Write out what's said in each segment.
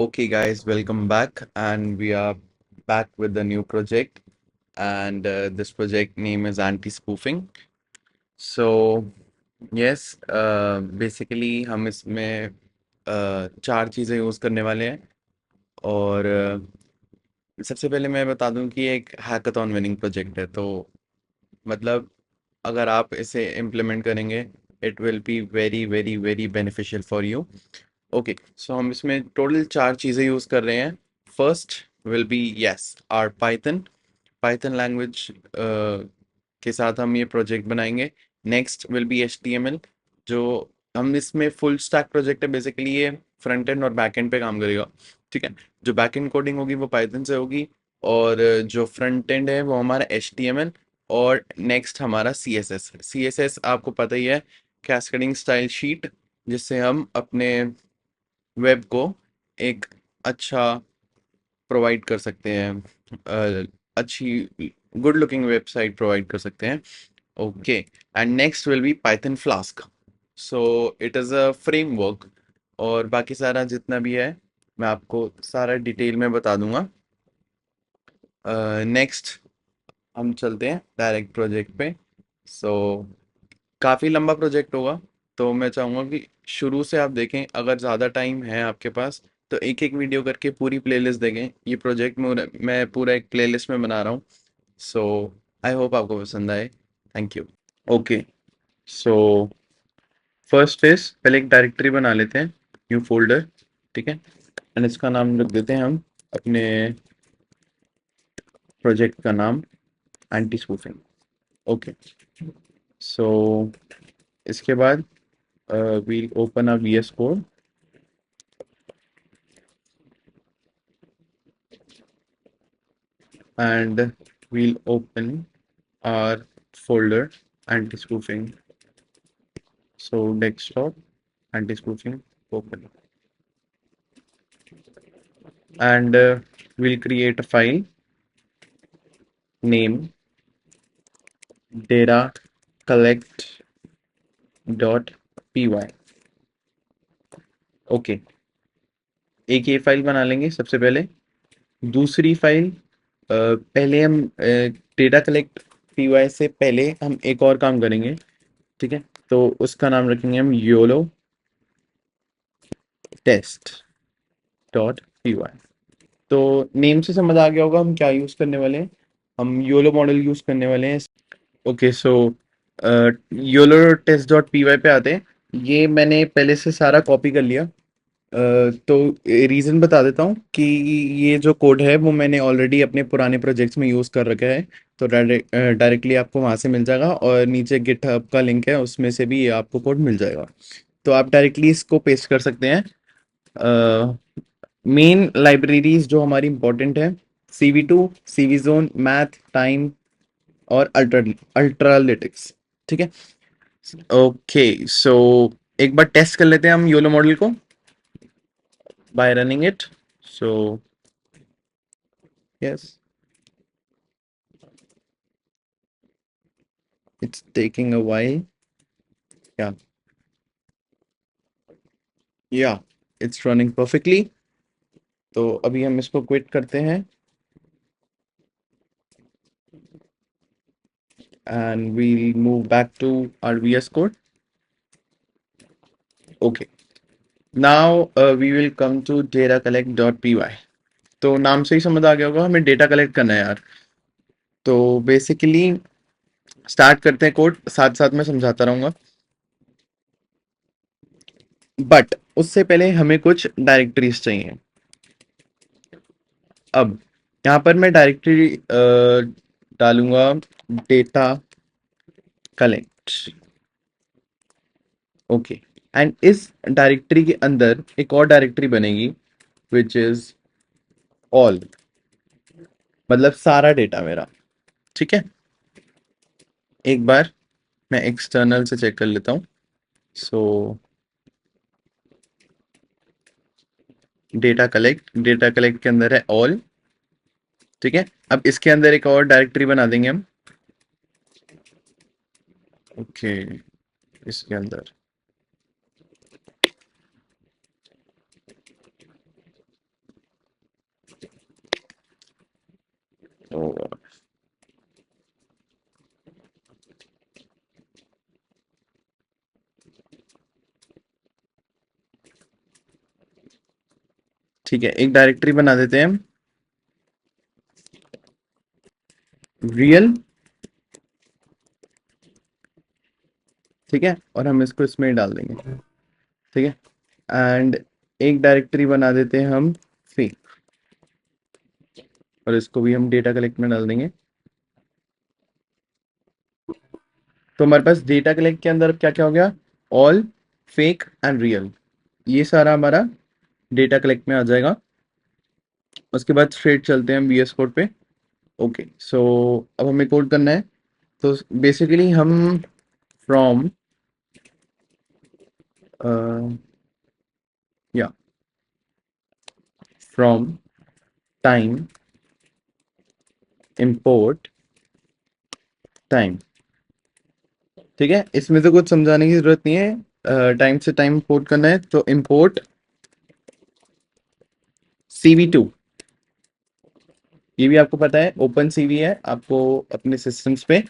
Okay, guys, welcome back, and we are back with the new project. And this project name is anti-spoofing. So, yes, basically हम इसमें चार चीज़ें use करने वाले हैं और सबसे पहले मैं बता दूं कि एक हैकाथॉन विनिंग प्रोजेक्ट है। तो मतलब अगर आप इसे इम्प्लीमेंट करेंगे, it will be very very very beneficial for you. Okay, so हम इसमें टोटल चार चीज़ें यूज़ कर रहे हैं। First will be yes our Python Python language के साथ हम ये प्रोजेक्ट बनाएंगे। नेक्स्ट विल बी HTML, जो हम इसमें फुल स्टैक प्रोजेक्ट है। बेसिकली ये फ्रंट एंड और बैक एंड पे काम करेगा। ठीक है, जो बैक एंड कोडिंग होगी वो पाइथन से होगी, और जो फ्रंट एंड है वो हमारा HTML, और नेक्स्ट हमारा CSS आपको पता ही है, कैस्केडिंग स्टाइल शीट, जिससे हम अपने वेब को एक अच्छा प्रोवाइड कर सकते हैं, अच्छी गुड लुकिंग वेबसाइट प्रोवाइड कर सकते हैं। Okay, and next will B Python flask. So it is a framework, और बाकी सारा जितना भी है मैं आपको सारा डिटेल में बता दूंगा। नेक्स्ट हम चलते हैं डायरेक्ट प्रोजेक्ट पे। सो काफ़ी लंबा प्रोजेक्ट होगा, तो मैं चाहूँगा कि शुरू से आप देखें। अगर ज़्यादा टाइम है आपके पास तो एक एक वीडियो करके पूरी प्लेलिस्ट देखें। ये प्रोजेक्ट मैं पूरा एक प्लेलिस्ट में बना रहा हूँ। सो आई होप आपको पसंद आए। Thank you. Okay, so first is पहले एक डायरेक्टरी बना लेते हैं, न्यू फोल्डर। ठीक है, एंड इसका नाम रख देते हैं हम अपने प्रोजेक्ट का नाम एंटी स्पूफिंग। ओके, सो इसके बाद we'll open a VS Code and we'll open our folder anti-spoofing. So desktop anti-spoofing open, and we'll create a file name data collect.py. Okay, एक ये फाइल बना लेंगे सबसे पहले। दूसरी फाइल पहले हम डेटा कलेक्ट py से पहले हम एक और काम करेंगे। ठीक है, तो उसका नाम रखेंगे हम YOLO test dot P Y. तो नेम से समझ आ गया होगा हम क्या यूज करने वाले हैं। हम योलो मॉडल यूज करने वाले हैं। Okay, so YOLO test dot P Y पे आते हैं। ये मैंने पहले से सारा कॉपी कर लिया। तो रीज़न बता देता हूँ कि ये जो कोड है वो मैंने ऑलरेडी अपने पुराने प्रोजेक्ट्स में यूज़ कर रखा है। तो डायरेक्टली आपको वहाँ से मिल जाएगा, और नीचे गिटहब का लिंक है, उसमें से भी ये आपको कोड मिल जाएगा। तो आप डायरेक्टली इसको पेस्ट कर सकते हैं। मेन लाइब्रेरीज जो हमारी इंपॉर्टेंट है, CV2, CV zone, math, time और अल्ट्रालिटिक्स। ठीक है, ओके, सो एक बार टेस्ट कर लेते हैं हम योलो मॉडल को bye running it. So yes, it's taking a while. या या इट्स रनिंग परफेक्टली। तो अभी हम इसको क्विट करते हैं and we'll move back to our VS Code. Okay, now we will come to data collect.py. तो नाम से ही समझ आ गया होगा हमें डेटा कलेक्ट करना है यार। तो बेसिकली स्टार्ट करते हैं कोड, साथ साथ में समझाता रहूंगा। बट उससे पहले हमें कुछ डायरेक्टरीज चाहिए। अब यहाँ पर मैं डायरेक्टरी डालूंगा डेटा कलेक्ट। ओके, एंड इस डायरेक्टरी के अंदर एक और डायरेक्टरी बनेगी विच इज ऑल, मतलब सारा डेटा मेरा। ठीक है, एक बार मैं एक्सटर्नल से चेक कर लेता हूँ। सो डेटा कलेक्ट के अंदर है ऑल। ठीक है, अब इसके अंदर एक और डायरेक्टरी बना देंगे हम। ओके, इसके अंदर ठीक है, एक डायरेक्टरी बना देते हैं हम, रियल। ठीक है, और हम इसको इसमें डाल देंगे। ठीक है, एंड एक डायरेक्टरी बना देते हैं हम फेक, और इसको भी हम डेटा कलेक्ट में डाल देंगे। तो हमारे पास डेटा कलेक्ट के अंदर क्या क्या हो गया, ऑल, फेक एंड रियल, ये सारा हमारा डेटा कलेक्ट में आ जाएगा। उसके बाद स्ट्रेट चलते हैं हम VS कोड पे। ओके, सो अब हमें कोड करना है। तो बेसिकली हम फ्रॉम या फ्रॉम टाइम इंपोर्ट टाइम। ठीक है, इसमें तो कुछ समझाने की जरूरत नहीं है, टाइम से टाइम इंपोर्ट करना है तो इंपोर्ट CV2। ये भी आपको पता है, ओपन CV है, आपको अपने सिस्टम्स पे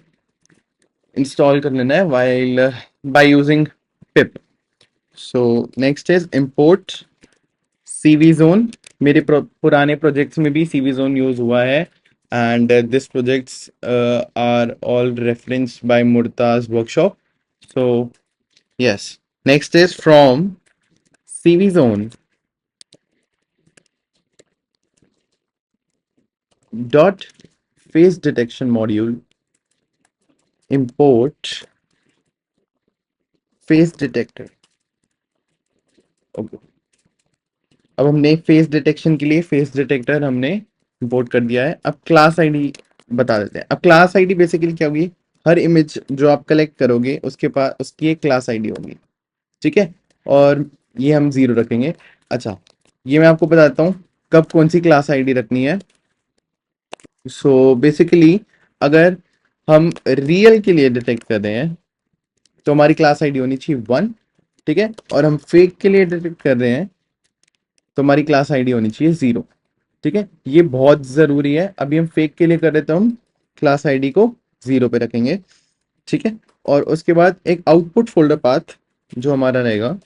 इंस्टॉल कर लेना है while by using pip. So next is import CV zone. मेरे पुराने प्रोजेक्ट्स में भी CV जोन यूज हुआ है, and this projects are all referenced by Murtaza workshop. So yes, next is from CV zone dot face detection module import face detector। Okay, अब हमने face detection के लिए फेस डिटेक्टर हमने import कर दिया है। अब क्लास आईडी बता देते हैं। अब क्लास आईडी बेसिकली क्या होगी, हर इमेज जो आप कलेक्ट करोगे उसके पास उसकी एक क्लास आईडी होगी। ठीक है, और ये हम 0 रखेंगे। अच्छा, ये मैं आपको बताता हूँ कब कौन सी क्लास आईडी रखनी है। सो बेसिकली अगर हम रियल के लिए डिटेक्ट कर रहे हैं तो हमारी क्लास आईडी होनी चाहिए 1। ठीक है, और हम फेक के लिए डिटेक्ट कर रहे हैं तो हमारी क्लास आईडी होनी चाहिए 0। ठीक है, ये बहुत जरूरी है। अभी हम फेक के लिए कर रहे तो हम क्लास आईडी को 0 पे रखेंगे। ठीक है, और उसके बाद एक आउटपुट फोल्डर पाथ जो हमारा रहेगा,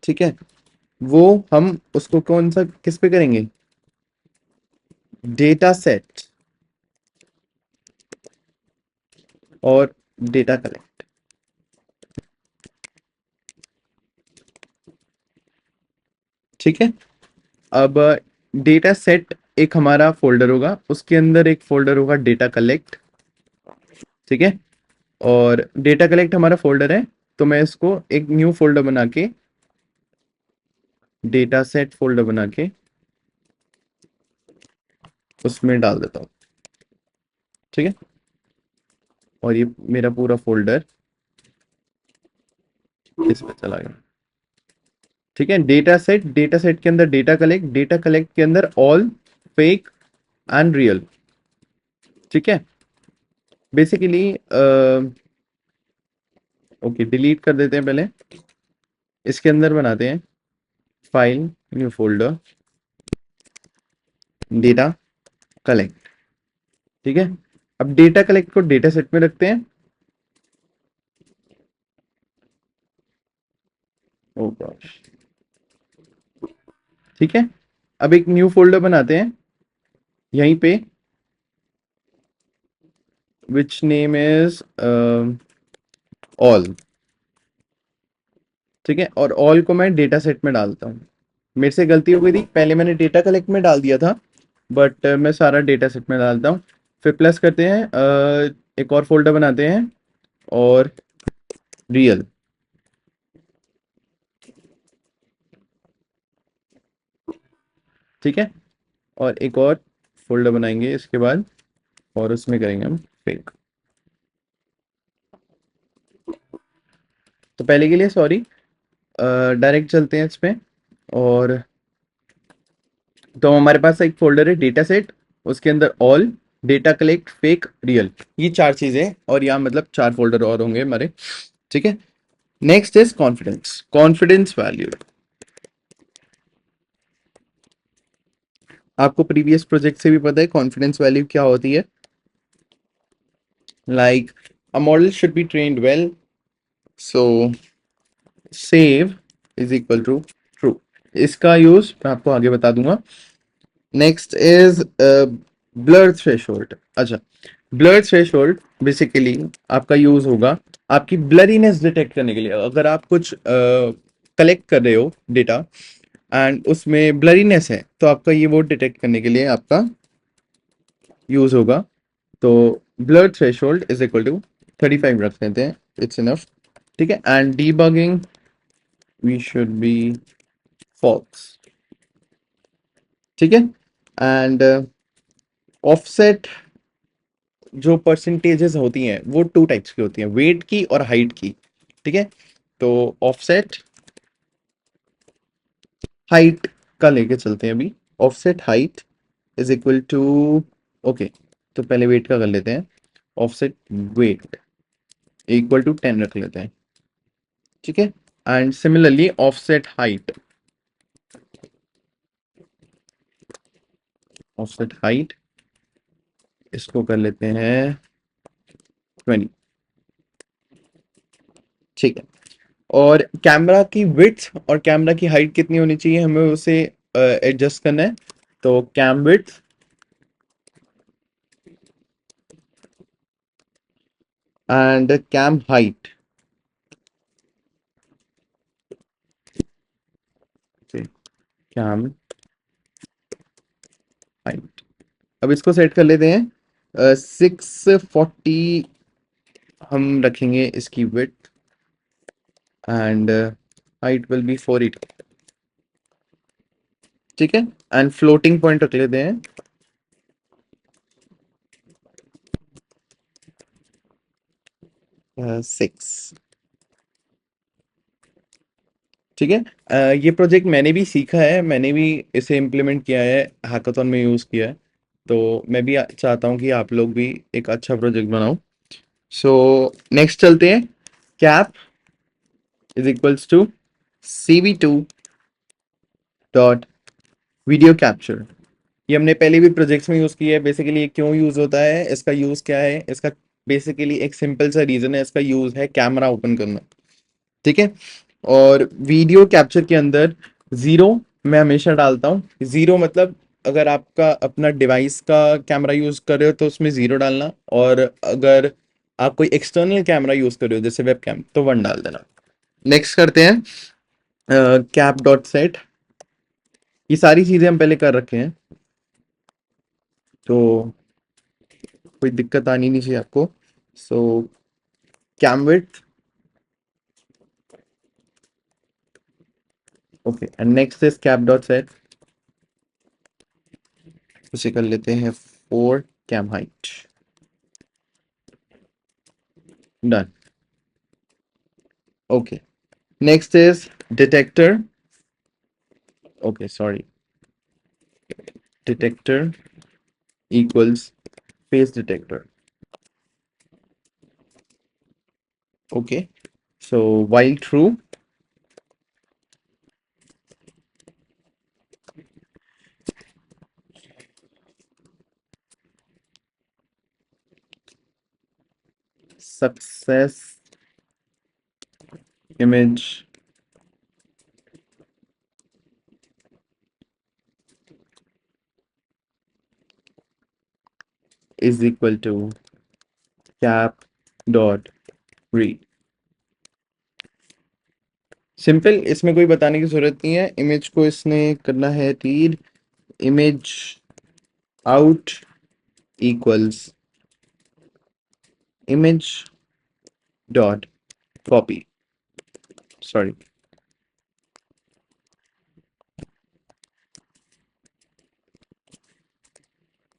ठीक है, वो हम उसको कौन सा किस पे करेंगे, डेटा सेट और डेटा कलेक्ट। ठीक है, अब डेटा सेट एक हमारा फोल्डर होगा, उसके अंदर एक फोल्डर होगा डेटा कलेक्ट। ठीक है, और डेटा कलेक्ट हमारा फोल्डर है, तो मैं इसको एक न्यू फोल्डर बना के, डेटा सेट फोल्डर बना के उसमें डाल देता हूँ। ठीक है, और ये मेरा पूरा फोल्डर इसमें चला गया। ठीक है, डेटा सेट के अंदर डेटा कलेक्ट के अंदर ऑल, फेक एंड रियल। ठीक है, बेसिकली ओके, डिलीट कर देते हैं पहले। इसके अंदर बनाते हैं file, new folder, data collect. ठीक है, अब डेटा कलेक्ट को डेटा सेट में रखते हैं। ओ गॉश, ठीक है, अब एक न्यू फोल्डर बनाते हैं यहीं पे, विच नेम इज ऑल। ठीक है, और ऑल को मैं डेटा सेट में डालता हूँ। मेरे से गलती हो गई थी, पहले मैंने डेटा कलेक्ट में डाल दिया था, बट मैं सारा डेटा सेट में डालता हूँ। फिर प्लस करते हैं, एक और फोल्डर बनाते हैं, और रियल। ठीक है, और एक और फोल्डर बनाएंगे इसके बाद, और उसमें करेंगे हम फेक। तो पहले के लिए सॉरी, डायरेक्ट चलते हैं इस पे। और तो हमारे पास एक फोल्डर है डेटा सेट, उसके अंदर all, data collect, fake, real, ये 4 चीजें, और यहाँ मतलब 4 फोल्डर और होंगे हमारे। ठीक है, next is confidence, confidence value. आपको प्रीवियस प्रोजेक्ट से भी पता है कॉन्फिडेंस वैल्यू क्या होती है। Like a model should be trained well, so save is equal to true. इसका यूज मैं आपको आगे बता दूंगा। Next is blur threshold. अच्छा, ब्लर थ्रेशोल्ड बेसिकली आपका यूज होगा आपकी ब्लरीनेस डिटेक्ट करने के लिए। अगर आप कुछ कलेक्ट कर रहे हो डेटा एंड उसमें ब्लरीनेस है, तो आपका ये वो डिटेक्ट करने के लिए आपका यूज होगा। तो blur threshold is equal to 35 रख लेते हैं, इट्स इनफ। ठीक है, and debugging we should be false. ठीक है, एंड ऑफसेट जो परसेंटेजेस होती हैं वो टू टाइप्स की होती हैं, वेट की और हाइट की। ठीक है, तो ऑफसेट हाइट का लेके चलते हैं अभी। Offset height is equal to, okay, तो पहले वेट का कर लेते हैं। ऑफसेट वेट इक्वल टू 10 रख लेते हैं। ठीक है, and similarly offset height, offset height इसको कर लेते हैं 20। ठीक है, और कैमरा की विड्थ और कैमरा की हाइट कितनी होनी चाहिए हमें उसे एडजस्ट करना है। तो cam width and cam height, cam height, अब इसको सेट कर लेते हैं 640 हम रखेंगे इसकी width, and height will be 480। ठीक है, एंड फ्लोटिंग पॉइंट रख लेते हैं 6। ठीक है, ये प्रोजेक्ट मैंने भी सीखा है, मैंने भी इसे इम्प्लीमेंट किया है, हैकाथॉन में यूज़ किया है। तो मैं भी चाहता हूँ कि आप लोग भी एक अच्छा प्रोजेक्ट बनाओ। सो नेक्स्ट चलते हैं। Cap is equals to CV2 dot video capture. ये हमने पहले भी प्रोजेक्ट्स में यूज़ किया है। बेसिकली ये क्यों यूज़ होता है, इसका यूज़ क्या है, इसका बेसिकली एक सिंपल सा रीज़न है, इसका यूज़ है कैमरा ओपन करना। ठीक है, और वीडियो कैप्चर के अंदर जीरो मैं हमेशा डालता हूँ। जीरो मतलब अगर आपका अपना डिवाइस का कैमरा यूज कर रहे हो तो उसमें जीरो डालना, और अगर आप कोई एक्सटर्नल कैमरा यूज कर रहे हो जैसे वेब कैम तो वन डाल देना। नेक्स्ट करते हैं कैप डॉट सेट। ये सारी चीजें हम पहले कर रखे हैं, तो कोई दिक्कत आनी नहीं चाहिए आपको। So cam width, okay, and next is cap dot set, उसे कर लेते हैं 4 cam height. Done. Okay, next is detector. Okay, sorry. Detector equals face detector. Okay. So while true, success image is equal to cap dot read. Simple, इसमें कोई बताने की जरूरत नहीं है। इमेज को इसने करना है read, image out equals image dot copy, sorry.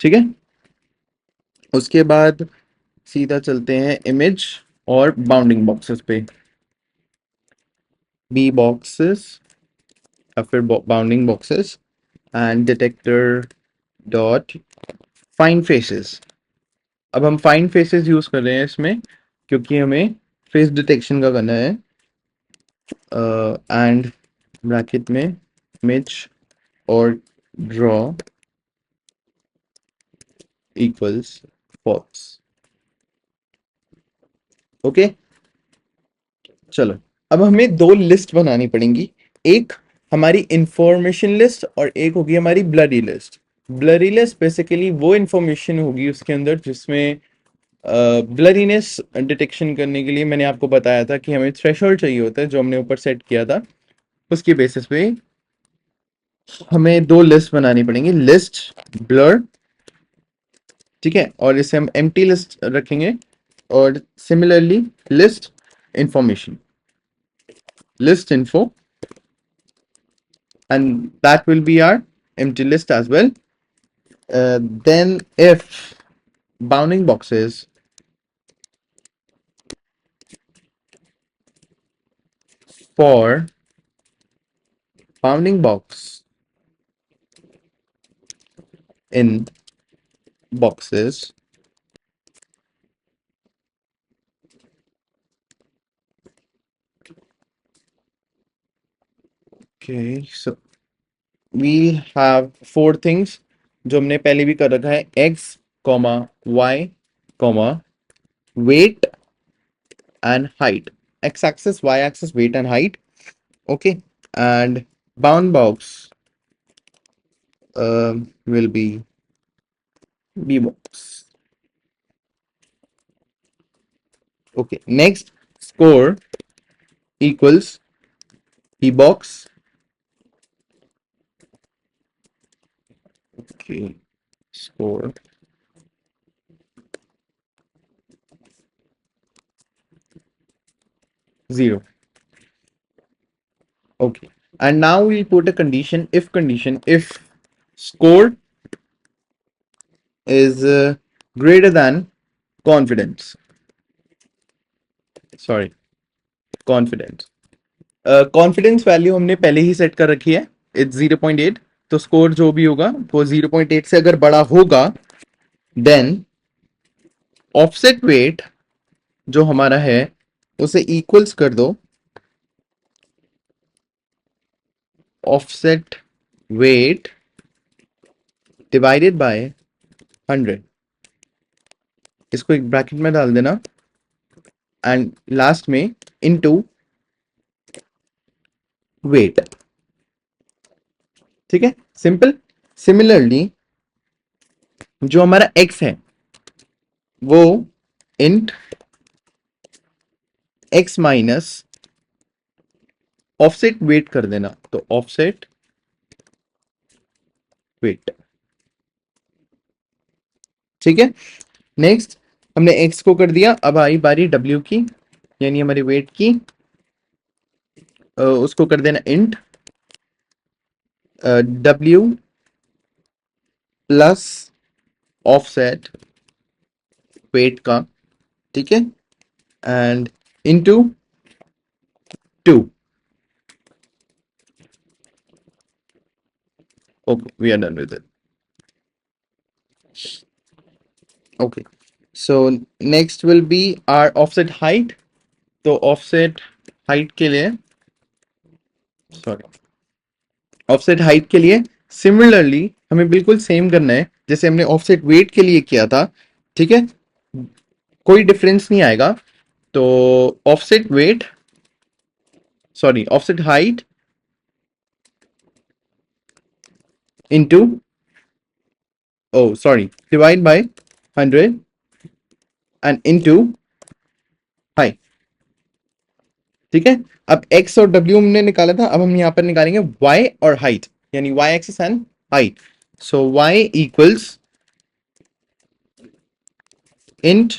ठीक है, उसके बाद सीधा चलते हैं इमेज और बाउंडिंग बॉक्सेस पे। बी बॉक्सेस या फिर bounding boxes and detector dot find faces. अब हम फाइंड फेसेस यूज कर रहे हैं इसमें क्योंकि हमें फेस डिटेक्शन का करना है। एंड ब्रैकेट में इमेज और ड्रॉ इक्वल्स फॉल्स। ओके, चलो अब हमें दो लिस्ट बनानी पड़ेंगी। एक हमारी इंफॉर्मेशन लिस्ट और एक होगी हमारी blurry list. Blurry list basically वो इंफॉर्मेशन होगी उसके अंदर जिसमें ब्लरीनेस डिटेक्शन करने के लिए मैंने आपको बताया था कि हमें थ्रेशोल्ड चाहिए होता है जो हमने ऊपर सेट किया था। उसकी बेसिस पे हमें दो लिस्ट बनानी पड़ेंगी, लिस्ट ब्लर, ठीक है, और इसे हम एम्प्टी लिस्ट रखेंगे, और similarly list information, list info, and that will be our empty list as well. Then if bounding boxes for bounding box in boxes, okay, so we have four things जो हमने पहले भी कर रखा है, x, y, weight and height, x axis, y axis, weight and height, okay, and bound box will be b box. Okay, next, score equals p box. Okay, score zero. Okay, and now we'll put a condition, if score is greater than confidence. Sorry, confidence. Confidence value हमने पहले ही set कर रखी है, it's 0.8। तो score जो भी होगा वो 0.8 से अगर बड़ा होगा देन ऑफसेट वेट जो हमारा है उसे इक्वल्स कर दो ऑफसेट वेट डिवाइडेड बाय 100, इसको एक ब्रैकेट में डाल देना, एंड लास्ट में इनटू वेट, ठीक है, सिंपल। सिमिलरली जो हमारा x है वो int x minus offset weight कर देना, तो ऑफसेट वेट, ठीक है। नेक्स्ट हमने x को कर दिया, अब आई बारी w की, यानी हमारी वेट की, उसको कर देना int w plus offset weight का, ठीक है, and into 2। Okay, we are done with it. Okay, so next will be our offset height. तो offset height के लिए, सॉरी, ऑफसेट हाइट के लिए सिमिलरली हमें बिल्कुल सेम करना है जैसे हमने ऑफसेट वेट के लिए किया था, ठीक है, कोई डिफरेंस नहीं आएगा। तो offset weight, sorry, offset height into, oh sorry, divide by 100 and into height, ठीक है। अब x और w हमने निकाला था, अब हम यहां पर निकालेंगे y और हाइट, यानी y axis and height. So y equals int,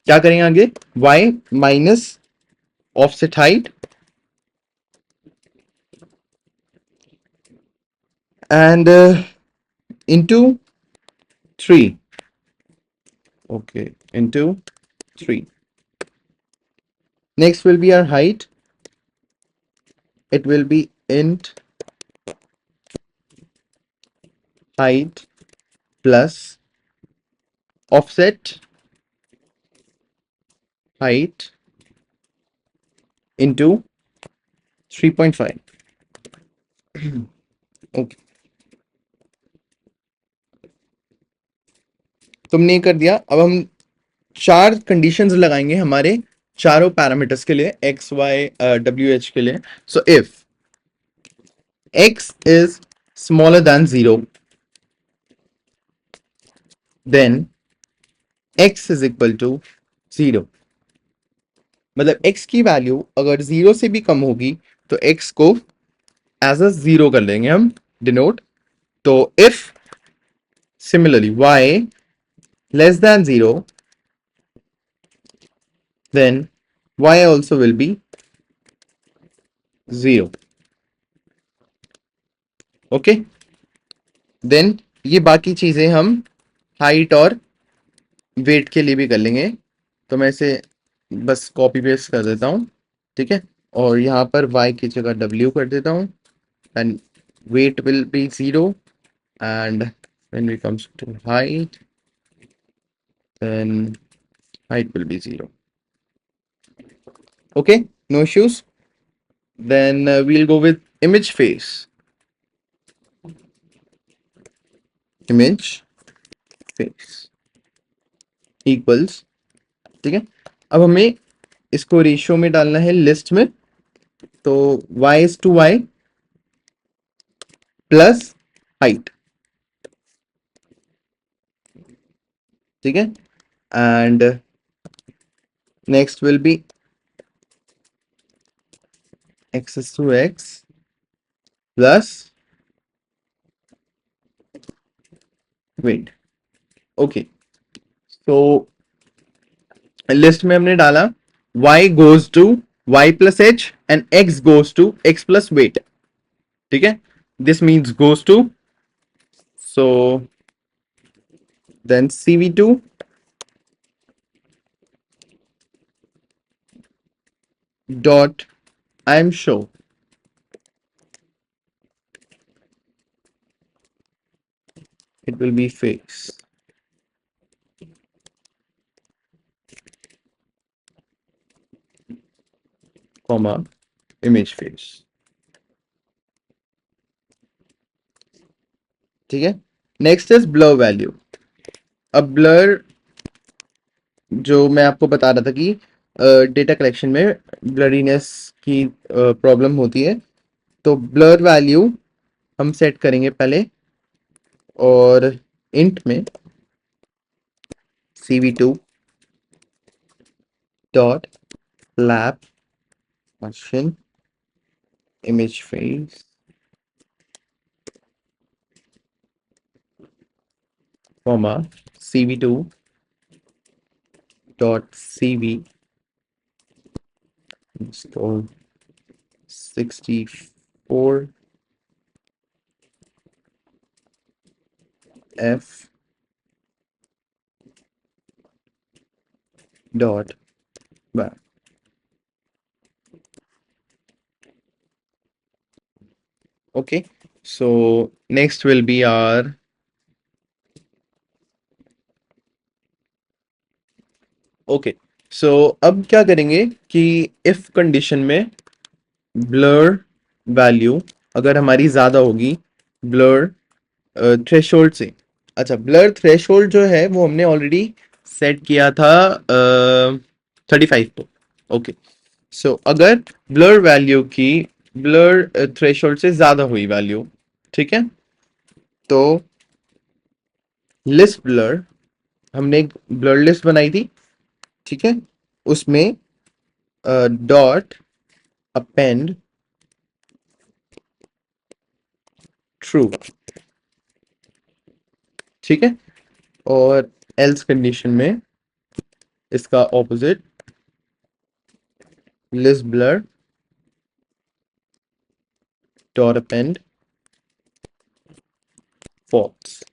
क्या करेंगे आगे, y minus offset height and into 3, okay, into 3. Next will be our height, it will be int height plus offset height into 3.5. Okay, तुमने ये कर दिया। अब हम चार कंडीशंस लगाएंगे हमारे चारों पैरामीटर्स के लिए एक्स वाई डब्ल्यू एच के लिए. So if x is smaller than 0, then x is equal to 0. मतलब x की वैल्यू अगर 0 से भी कम होगी तो x को एज अ 0 कर लेंगे हम डिनोट. तो if similarly y less than 0, then y also will be 0. Okay. Then ये बाकी चीजें हम हाइट और वेट के लिए भी कर लेंगे. तो मैं इसे बस कॉपी पेस्ट कर देता हूँ. ठीक है. और यहाँ पर y की जगह w कर देता हूँ. And weight will be 0, and when it comes to height, then height will be 0. Okay, no issues. Then we'll go with image face. Image face equals. ठीक है. अब हमें इसको रेशियो में डालना है लिस्ट में. तो y is to y plus height. ठीक है. And next will be x is to x plus weight. Okay. तो लिस्ट में हमने डाला y goes to y plus h and x goes to x plus weight. ठीक है. This means goes to. So then cv2 dot I'm show it will be face, comma image face. ठीक है. Next is blur value. अब blur जो मैं आपको बता रहा था कि डेटा कलेक्शन में ब्लरीनेस की प्रॉब्लम होती है. तो ब्लर वैल्यू हम सेट करेंगे पहले. और इंट में cv2 dot lab function image face, comma cv2 dot cv install 64 f dot back. Okay, so next will be our okay. So अब क्या करेंगे कि if कंडीशन में ब्लर वैल्यू अगर हमारी ज्यादा होगी ब्लर थ्रेशोल्ड से. अच्छा, ब्लर थ्रेशोल्ड जो है वो हमने ऑलरेडी सेट किया था 35 को. ओके. सो अगर ब्लर वैल्यू की ब्लर थ्रेशोल्ड से ज्यादा हुई वैल्यू. ठीक है. तो लिस्ट ब्लर हमने एक ब्लर लिस्ट बनाई थी. ठीक है. उसमें डॉट अपेंड ट्रू. ठीक है. और एल्स कंडीशन में इसका opposite list blur dot append false.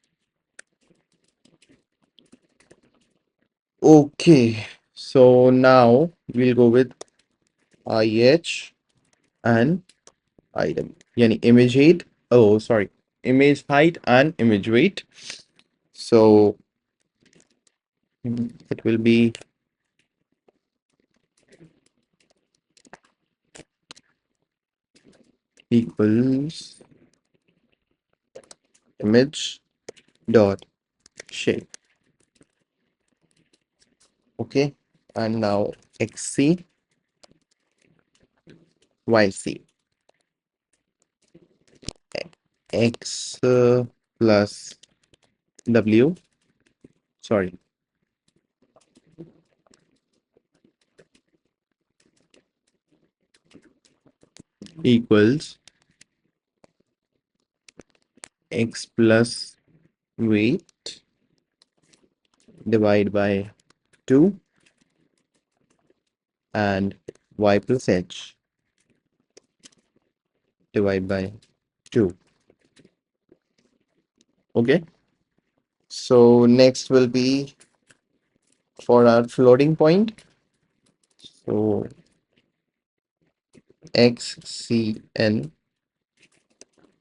Okay, so now we'll go with IH and item. Yani image height. Oh, sorry. Image height and image weight. So it will be equals image dot shape. Okay. and now xc, yc. X plus w, sorry, equals x plus weight divided by 2 and y plus h divided by 2. Okay. So next will be for our floating point. So xcn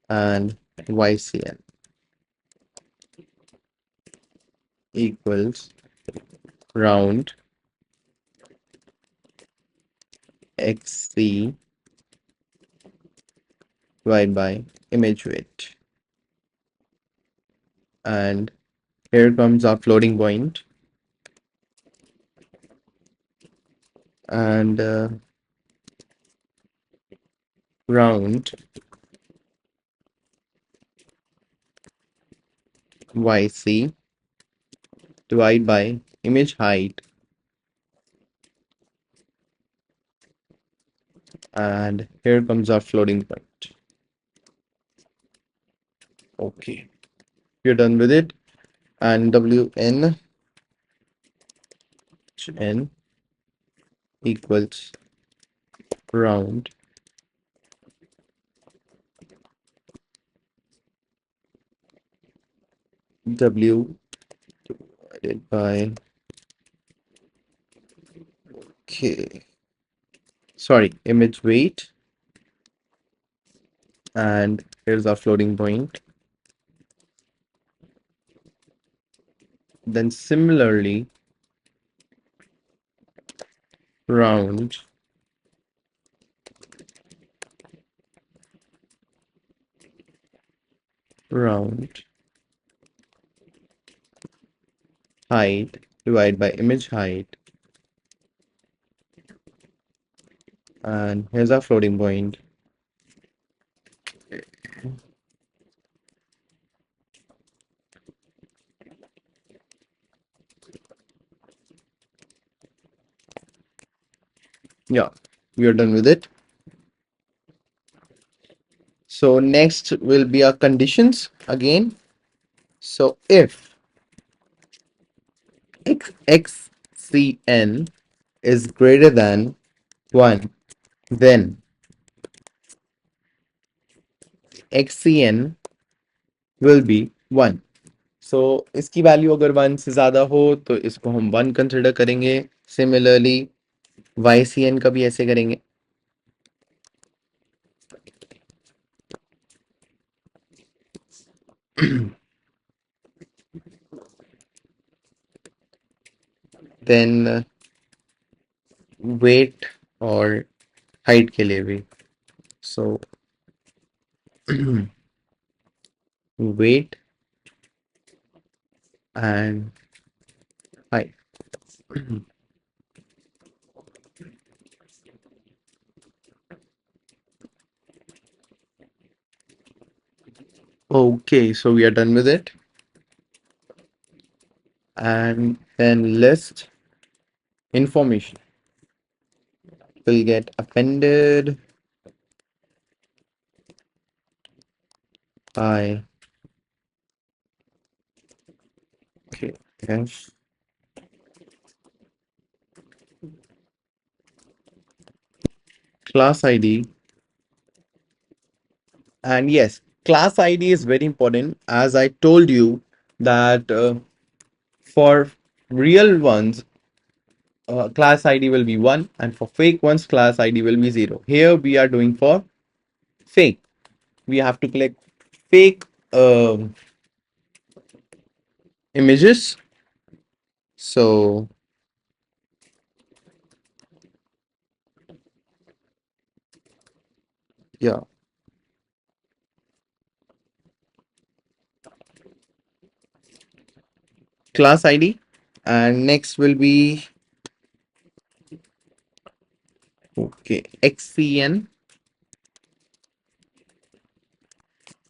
and ycn equals round xc divided by image weight. And here comes our floating point. And round yc divided by image height, and here comes our floating point. Okay, we're done with it. And wn n equals round w divided by k, sorry, image weight, and here's our floating point. Then similarly, round round height divided by image height, and here's our floating point. Yeah, we are done with it. So next will be our conditions again. So if xcn is greater than 1, then xcn will be 1. So इसकी value अगर 1 से ज़्यादा हो तो इसको हम 1 consider करेंगे. Similarly ycn का भी ऐसे करेंगे. देन वेट और हाइट के लिए भी. So weight and height. Okay, so we are done with it. And then list information will get appended by yes, class ID. And yes, class ID is very important. As I told you that for real ones, class ID will be 1, and for fake ones, class ID will be 0. Here we are doing for fake. We have to collect fake images. So yeah, class ID. And next will be Okay, XCN.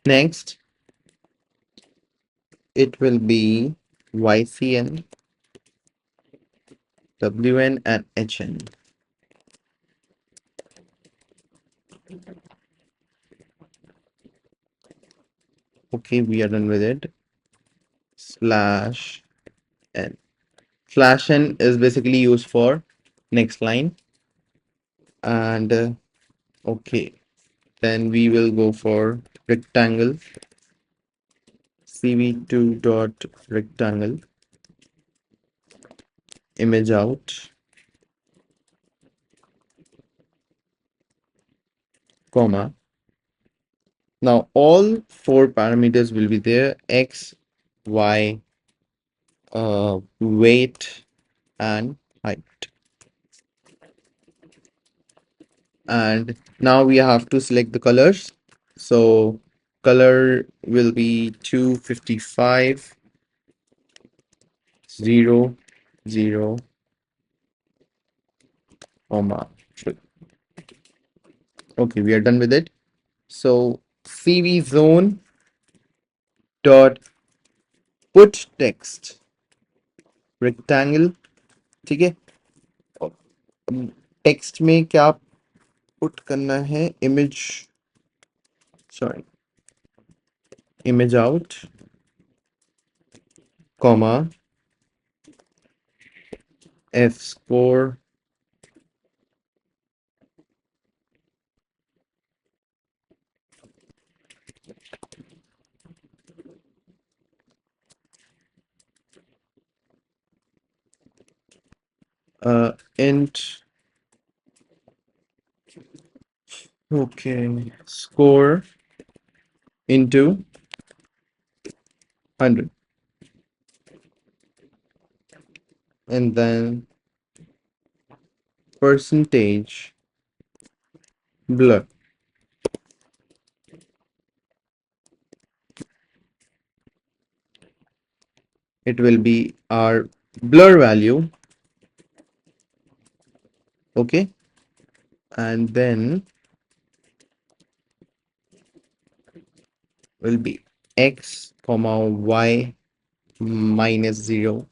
Next, it will be YCN, WN, and HN. Okay, we are done with it. Slash N. Slash N is basically used for next line. And okay, then we will go for rectangle. CV2 dot rectangle. Image out, comma. Now all four parameters will be there: X, Y, weight, and height. And now we have to select the colors. So color will be 255 0 0 comma 3. Okay, we are done with it. So CV zone dot put text rectangle. ठीक है, text में क्या put करना है? Image, sorry, image out, comma, F score int, okay, score into 100, and then percentage blur. It will be our blur value. Okay, and then will be X comma Y minus 0,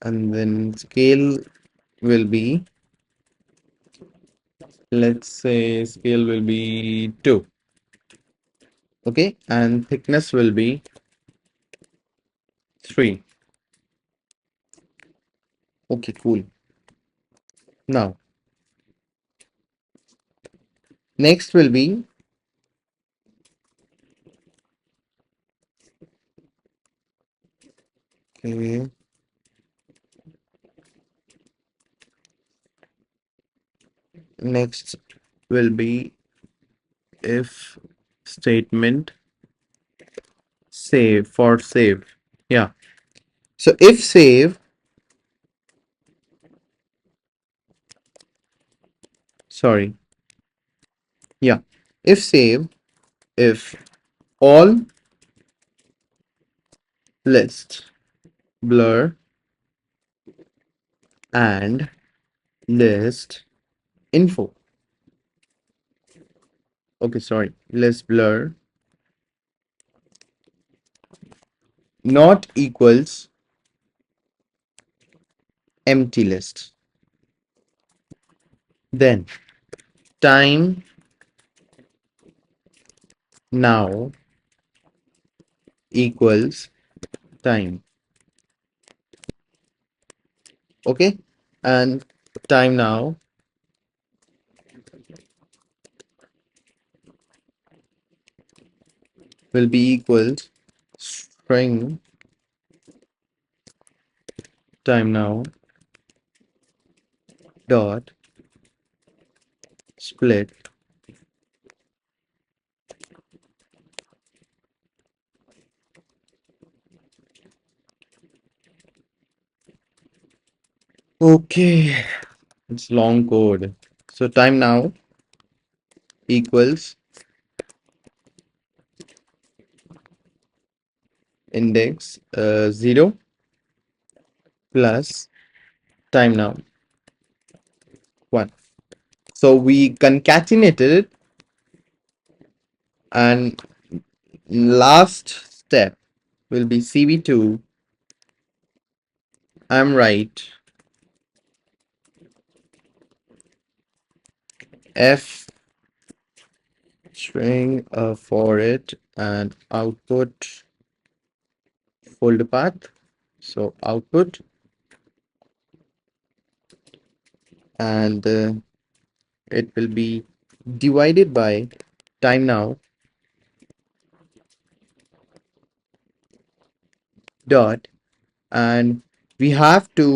and then scale will be, let's say scale will be 2. Okay, and thickness will be 3. Okay, cool. Now next will be, okay, next will be if statement save, for save. Yeah, so if save, sorry, yeah, if save, if all list blur and list info. Okay, sorry, list blur not equals empty list. Then time now equals time. Okay, and time now will be equals string time now dot split okay, it's long code. So time now equals index 0 plus Time now. One. So we concatenated it, and last step will be CV2. I'm right. F string for it and output folder path. So output, and it will be divided by time now dot, and we have to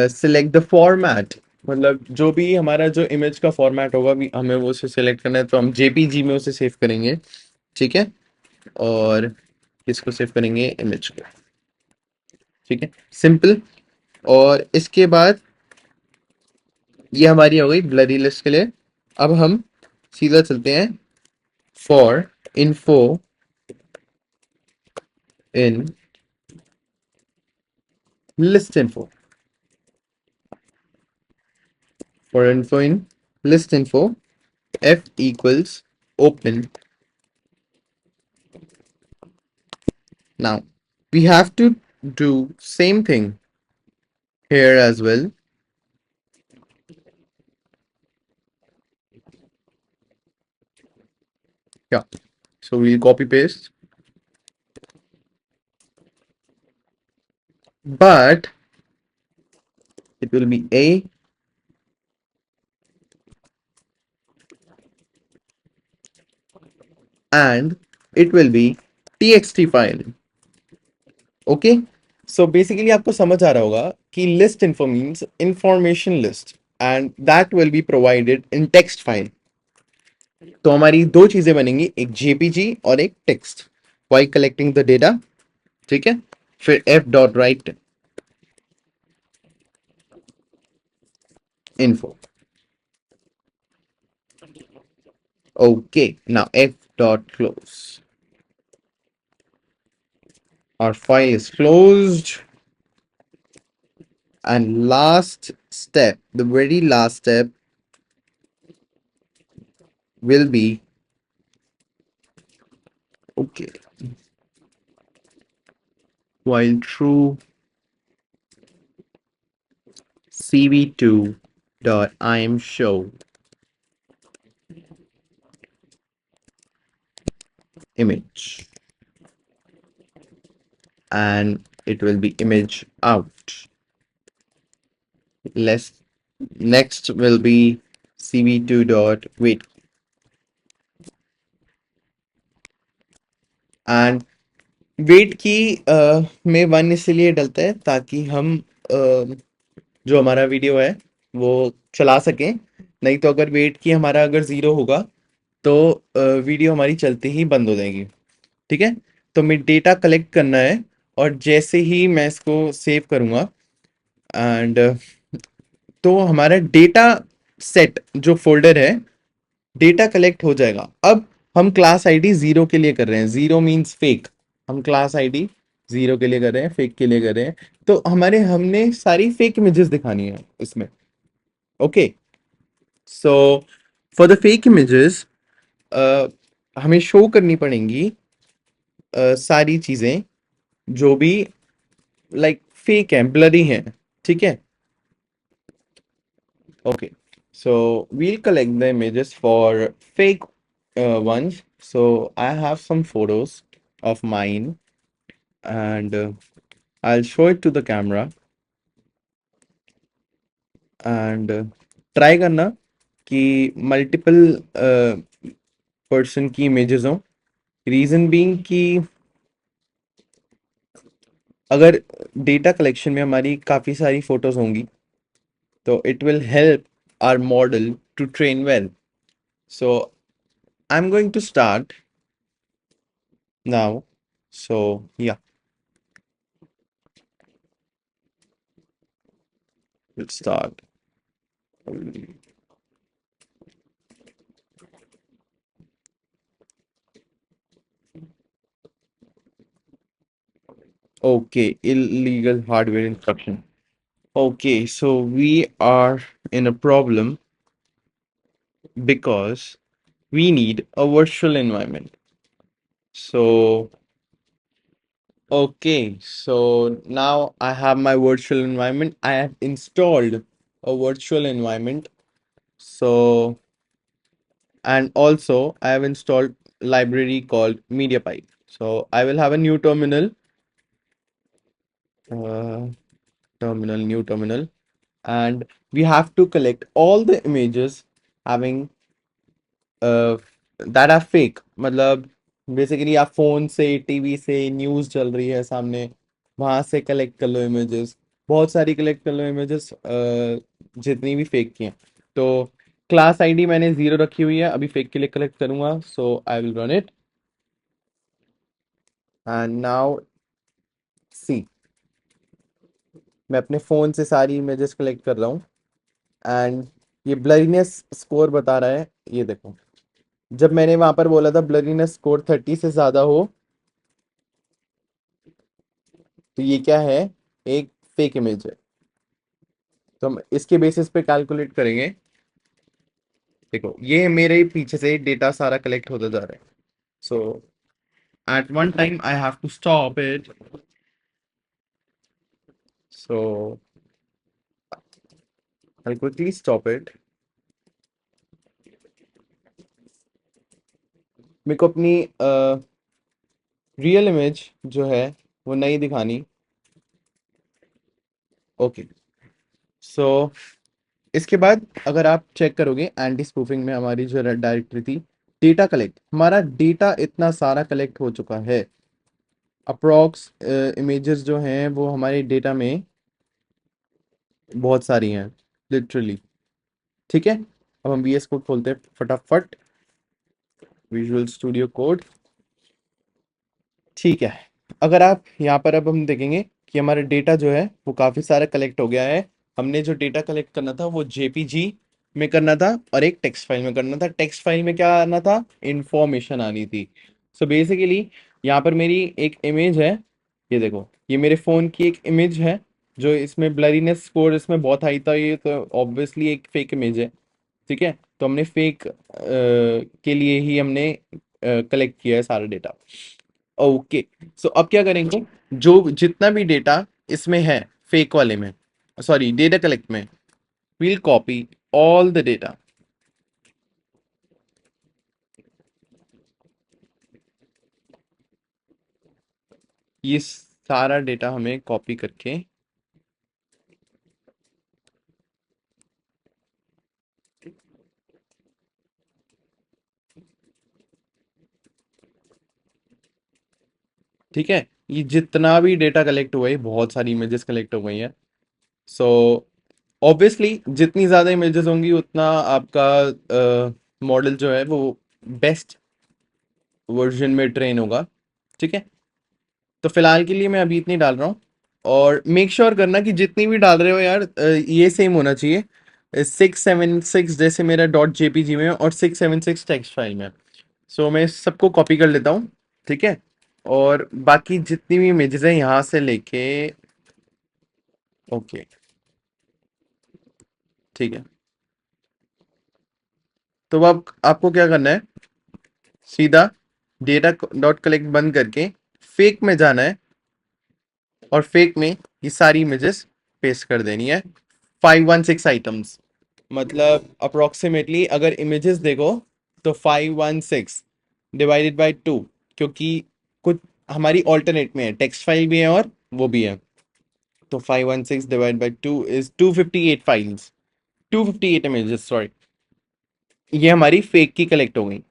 select the format. मतलब जो भी हमारा जो image का format होगा भी हमें वो उसे सिलेक्ट करना है, तो हम जेपीजी में उसे सेव करेंगे। ठीक है, और किसको सेव करेंगे, इमेज को। ठीक है, सिंपल। और इसके बाद ये हमारी हो गई ब्लरी लिस्ट के लिए। अब हम सीधा चलते हैं for info in list info. For info in list info, f equals open. Now we have to do same thing here as well. Yeah, so we'll copy paste, but it will be a, and it will be txt file. Okay, so basically आपको समझ आ रहा होगा कि list info means information list and that will be provided in text file. तो हमारी दो चीजें बनेंगी, एक जेपीजी और एक text, while collecting the data. ठीक है, फिर f dot write info. Okay, now f dot close. Our file is closed. And last step, the very last step will be, okay, while true cv2 dot im show image, and it will be image out. Let's next will be cv2 dot wait, and wait key में one इसलिए डलता है ताकि हम जो हमारा video है वो चला सकें। नहीं तो अगर वेट की हमारा अगर जीरो होगा तो वीडियो हमारी चलती ही बंद हो जाएगी। ठीक है, तो मैं डेटा कलेक्ट करना है, और जैसे ही मैं इसको सेव करूंगा एंड तो हमारा डेटा सेट जो फोल्डर है, डेटा कलेक्ट हो जाएगा। अब हम क्लास आईडी जीरो के लिए कर रहे हैं, जीरो मींस फेक। हम क्लास आईडी जीरो के लिए कर रहे हैं, फेक के लिए कर रहे हैं। तो हमने सारी फेक इमेजेस दिखानी है इसमें। Okay, so for the fake images हमें शो करनी पड़ेंगी सारी चीजें जो भी लाइक फेक हैं, ब्लरी हैं। ठीक है, okay, so we'll collect the images for fake ones. So I have some photos of mine, and I'll show it to the camera, and try करना कि multiple person की images हों। Reason being कि अगर data collection में हमारी काफ़ी सारी फोटोज होंगी तो it will help our model to train well. So I am going to start now. So yeah, let's start. Okay, illegal hardware instruction. Okay, so we are in a problem because we need a virtual environment. So, okay, so now I have my virtual environment. I have installed a virtual environment. So, and also I have installed library called MediaPipe. So I will have a new uh, new terminal, and we have to collect all the images having that are fake मतलब basically आप phone से TV से news चल रही है सामने, वहां से कलेक्ट कर लो इमेजेस, बहुत सारी कलेक्ट कर लो इमेजेस, जितनी भी फेक की हैं। तो क्लास आईडी मैंने 0 रखी हुई है, अभी फेक के लिए कलेक्ट करूंगा, so I will run it and now see, मैं अपने फोन से सारी इमेजेस कलेक्ट कर रहा हूँ एंड ये ब्लरीनेस स्कोर बता रहा है, ये देखो। जब मैंने वहां पर बोला था ब्लरीनेस स्कोर 30 से ज्यादा हो, तो ये क्या है, एक फेक इमेज है। तो हम इसके बेसिस पे कैलकुलेट करेंगे। देखो ये मेरे पीछे से डेटा सारा कलेक्ट होता जा रहा है, so at one time I have to stop it. So I quickly stop it. मेरे को अपनी रियल इमेज जो है वो नहीं दिखानी। ओके, सो इसके बाद अगर आप चेक करोगे एंटी स्पूफिंग में हमारी जो डायरेक्टरी थी, डेटा कलेक्ट, हमारा डेटा इतना सारा कलेक्ट हो चुका है। अप्रोक्स इमेजेस जो हैं वो हमारे डेटा में बहुत सारी हैं, लिटरली। ठीक है, अब हम वीएस कोड खोलते हैं फटाफट, विजुअल स्टूडियो कोड। ठीक है, अगर आप यहाँ पर, अब हम देखेंगे कि हमारा डेटा जो है वो काफ़ी सारा कलेक्ट हो गया है। हमने जो डेटा कलेक्ट करना था वो जेपीजी में करना था और एक टेक्स्ट फाइल में करना था। टेक्स्ट फाइल में क्या आना था, इंफॉर्मेशन आनी थी। सो बेसिकली यहाँ पर मेरी एक इमेज है, ये देखो, ये मेरे फ़ोन की एक इमेज है, जो इसमें ब्लरीनेस स्कोर इसमें बहुत हाई था, ये तो ऑब्वियसली एक फेक इमेज है। ठीक है, तो हमने फेक के लिए ही हमने कलेक्ट किया है सारा डेटा। ओके, सो अब क्या करेंगे, जो जितना भी डेटा इसमें है फेक वाले में, सॉरी डेटा कलेक्ट में, we'll copy all the data। ये सारा डेटा हमें कॉपी करके, ठीक है, ये जितना भी डेटा कलेक्ट हुआ है, बहुत सारी इमेजेस कलेक्ट हो गई हैं। सो ऑब्वियसली जितनी ज़्यादा इमेजेस होंगी उतना आपका मॉडल जो है वो बेस्ट वर्जन में ट्रेन होगा। ठीक है, तो फिलहाल के लिए मैं अभी इतनी डाल रहा हूँ, और मेक श्योर करना कि जितनी भी डाल रहे हो यार, ये सेम होना चाहिए, 676 जैसे मेरा डॉट जेपीजी में है और 676 टेक्स्ट फाइल में। सो मैं सबको कॉपी कर लेता हूँ। ठीक है, और बाकी जितनी भी इमेजेस हैं यहाँ से लेके, ओके, ठीक है। तो अब आपको क्या करना है, सीधा डेटा डॉट कलेक्ट बंद करके फेक में जाना है, और फेक में ये सारी इमेजेस पेस्ट कर देनी है, 516 आइटम्स। मतलब अप्रोक्सीमेटली अगर इमेजेस देखो तो 516 डिवाइडेड बाय 2, क्योंकि कुछ हमारी ऑल्टरनेट में है, टेक्स्ट फाइल भी है और वो भी है। तो 516 divide by 2 is 258 files, 258 images, sorry. ये हमारी फेक की कलेक्ट हो गई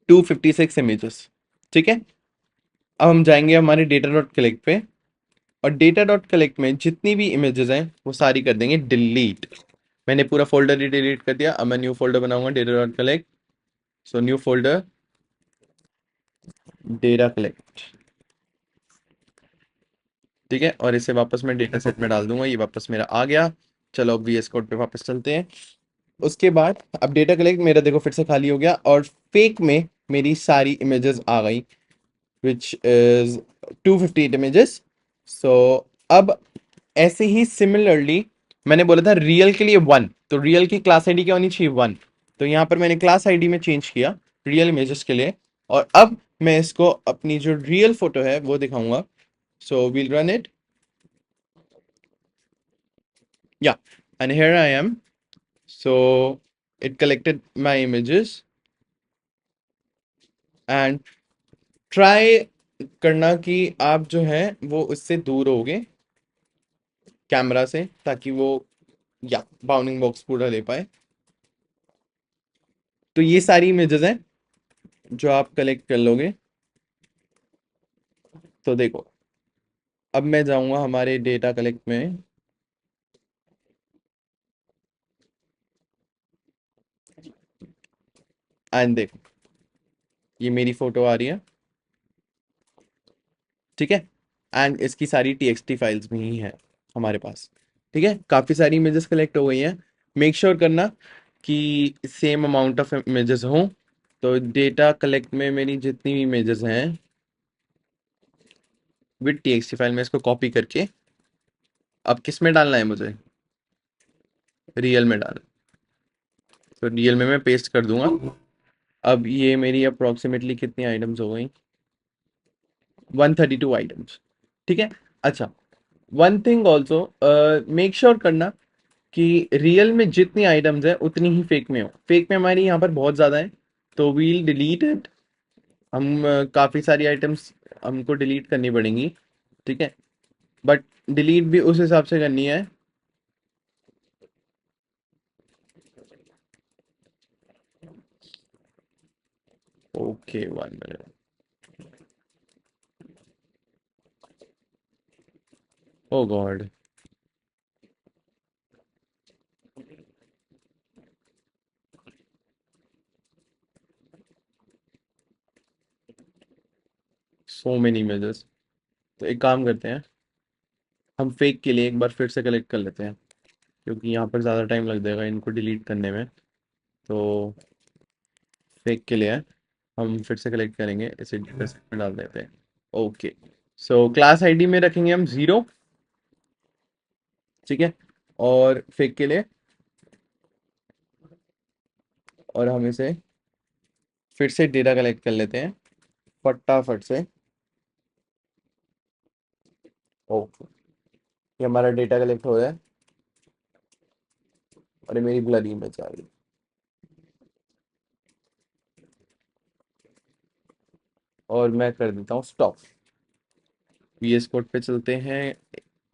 256 इमेजेस। ठीक है, अब हम जाएंगे हमारे डेटा डॉट कलेक्ट पे, और डेटा डॉट कलेक्ट में जितनी भी इमेजेस हैं वो सारी कर देंगे डिलीट। मैंने पूरा फोल्डर ही डिलीट कर दिया, अब मैं न्यू फोल्डर बनाऊंगा, data dot collect. So new folder, data collect. ठीक है, और इसे वापस मैं डेटा सेट में डाल दूंगा, ये वापस मेरा आ गया। चलो अब वीएस कोड पे वापस चलते हैं। उसके बाद अब डेटा कलेक्ट मेरा देखो फिर से खाली हो गया, और फेक में मेरी सारी इमेजेस आ गई, विच इज 258 इमेजेस। सो अब ऐसे ही सिमिलरली मैंने बोला था रियल के लिए 1, तो रियल की क्लास आईडी क्या होनी चाहिए 1। तो यहाँ पर मैंने क्लास आईडी में चेंज किया रियल इमेजेस के लिए। और अब मैं इसको अपनी जो रियल फोटो है वो दिखाऊंगा। So we'll run it. Yeah, and here I am. So it collected my images and try करना कि आप जो है वो उससे दूर होगे कैमरा से, ताकि वो या बाउंडिंग बॉक्स पूरा ले पाए। तो ये सारी इमेजेस हैं जो आप कलेक्ट कर लोगे। तो देखो, अब मैं जाऊंगा हमारे डेटा कलेक्ट में एंड देखो, ये मेरी फोटो आ रही है, ठीक है। एंड इसकी सारी टीएक्सटी फाइल्स भी ही हैं हमारे पास, ठीक है। काफ़ी सारी इमेजेस कलेक्ट हो गई हैं। मेक श्योर करना कि सेम अमाउंट ऑफ इमेजेस हों। तो डेटा कलेक्ट में मेरी जितनी भी इमेजेस हैं विद टीएक्सटी फाइल में इसको कॉपी करके अब किस में डालना है मुझे, रियल में डालना। तो रियल में मैं पेस्ट कर दूंगा। अब ये मेरी अप्रोक्सीमेटली कितनी आइटम्स हो गई, 132 आइटम्स, ठीक है। अच्छा, one thing also, make sure करना कि रियल में जितनी आइटम्स है उतनी ही फेक में हो। फेक में हमारी यहाँ पर बहुत ज़्यादा है, तो वील डिलीट इट। हम काफ़ी सारी आइटम्स हमको डिलीट करनी पड़ेंगी, ठीक है। बट डिलीट भी उस हिसाब से करनी है। Okay, 1 minute. Oh god, so many images. तो एक काम करते हैं, हम फेक के लिए एक बार फिर से कलेक्ट कर लेते हैं, क्योंकि यहाँ पर ज़्यादा टाइम लग जाएगा इनको डिलीट करने में। तो फेक के लिए हम फिर से कलेक्ट करेंगे, इसे डेटा सेट में डाल देते हैं। ओके, सो क्लास आईडी में रखेंगे हम 0, ठीक है। और फेक के लिए, और हम इसे फिर से डेटा कलेक्ट कर लेते हैं फटाफट से। ओके, ये हमारा डेटा कलेक्ट हो गया। और ये मेरी ब्लरी इमेज आ गई। और मैं कर देता हूँ स्टॉप। वीएस कोड पे चलते हैं,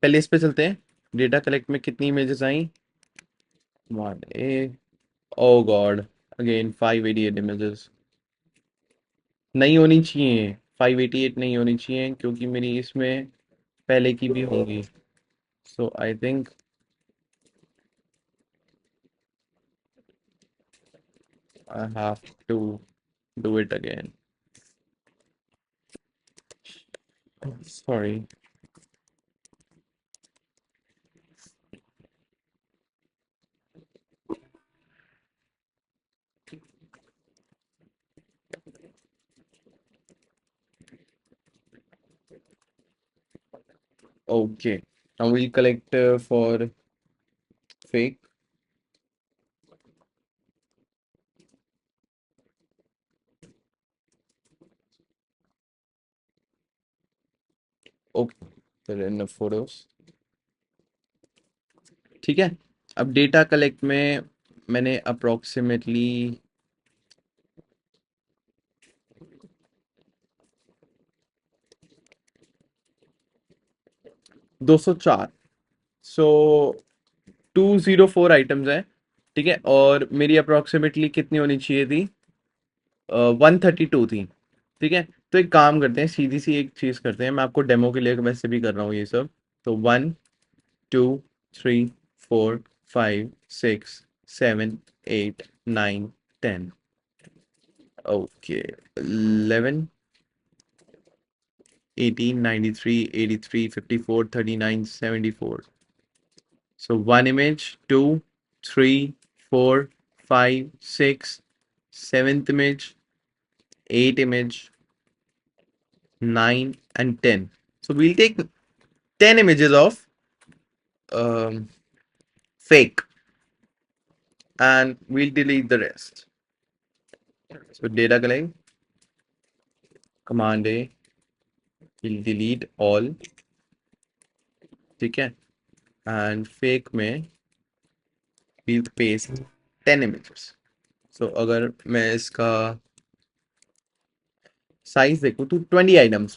पहले इस पे चलते हैं। डेटा कलेक्ट में कितनी इमेजेस आई, वन ए, ओ गॉड, अगेन 588 इमेजेस। नहीं होनी चाहिए, 588 नहीं होनी चाहिए, क्योंकि मेरी इसमें पहले की भी होंगी। So I think I have to do it again. Sorry. Okay, now we'll collect for fake. Okay, there are enough photos. ठीक है। अब डेटा कलेक्ट में मैंने अप्रोक्सीमेटली 204, सो 204 आइटम्स हैं, ठीक है। और मेरी अप्रोक्सीमेटली कितनी होनी चाहिए थी, 132 थी, ठीक है। तो एक काम करते हैं, सीधी सी एक चीज़ करते हैं, मैं आपको डेमो के लिए वैसे भी कर रहा हूँ ये सब। तो 1 2 3 4 5 6 7 8 9 10। Okay, 11 18 93 83 54 39 74। So one image, two, three, four, five, six, seventh image, eight image, 9 and 10. So we'll take 10 images of fake, and we'll delete the rest. So data collect, command A, we'll delete all, ठीक है, and fake में we'll paste 10 images. So अगर मैं इसका size देखो तो 20 items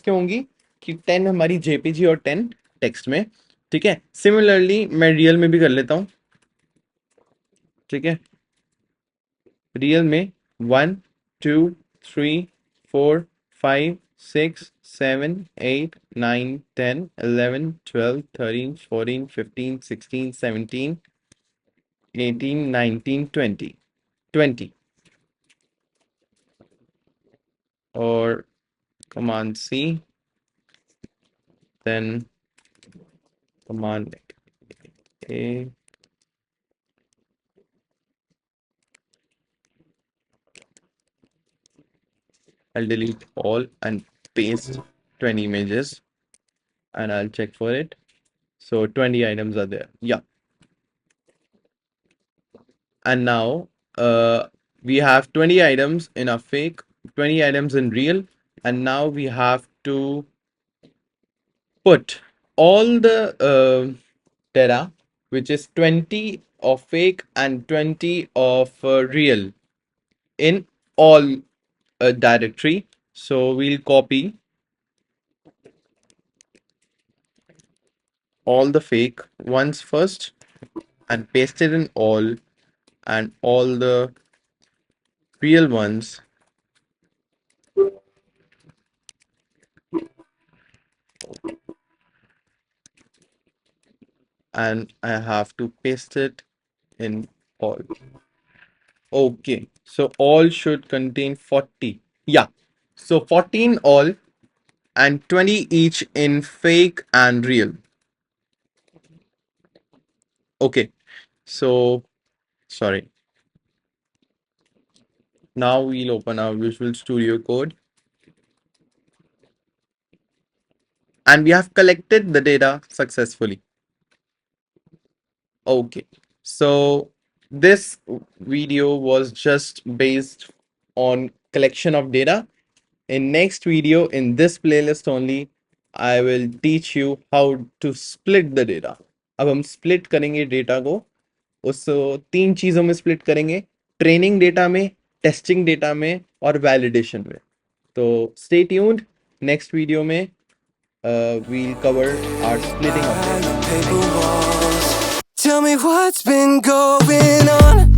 क्यों होंगी कि 10 हमारी जेपीजी और 10 टेक्स्ट में, ठीक है। सिमिलरली मैं रियल में भी कर लेता हूँ, ठीक है। रियल में 1 2 3 4 5 6 7 8 9 10 11 12 13 14 15 16 17 18 19 20 और command C, then command A, I'll delete all and paste 20 images and I'll check for it. So 20 items are there. Yeah. And now we have 20 items in a fake, 20 items in real, and now we have to put all the data, which is 20 of fake and 20 of real, in all directory. So we'll copy all the fake ones first and paste it in all, and all the real ones and I have to paste it in all. Okay, so all should contain 40. Yeah, so 14 all and 20 each in fake and real. Okay, so sorry. Now we'll open our Visual Studio Code and we have collected the data successfully. Okay, so this video was just based on collection of data. In next video, in this playlist only, I will teach you how to split the data. अब हम split करेंगे data को, उस 3 चीजों में split करेंगे, training data में, testing data में और validation में. तो stay tuned. Next video में we'll cover our splitting of data. Paper walls. Tell me what's been going on.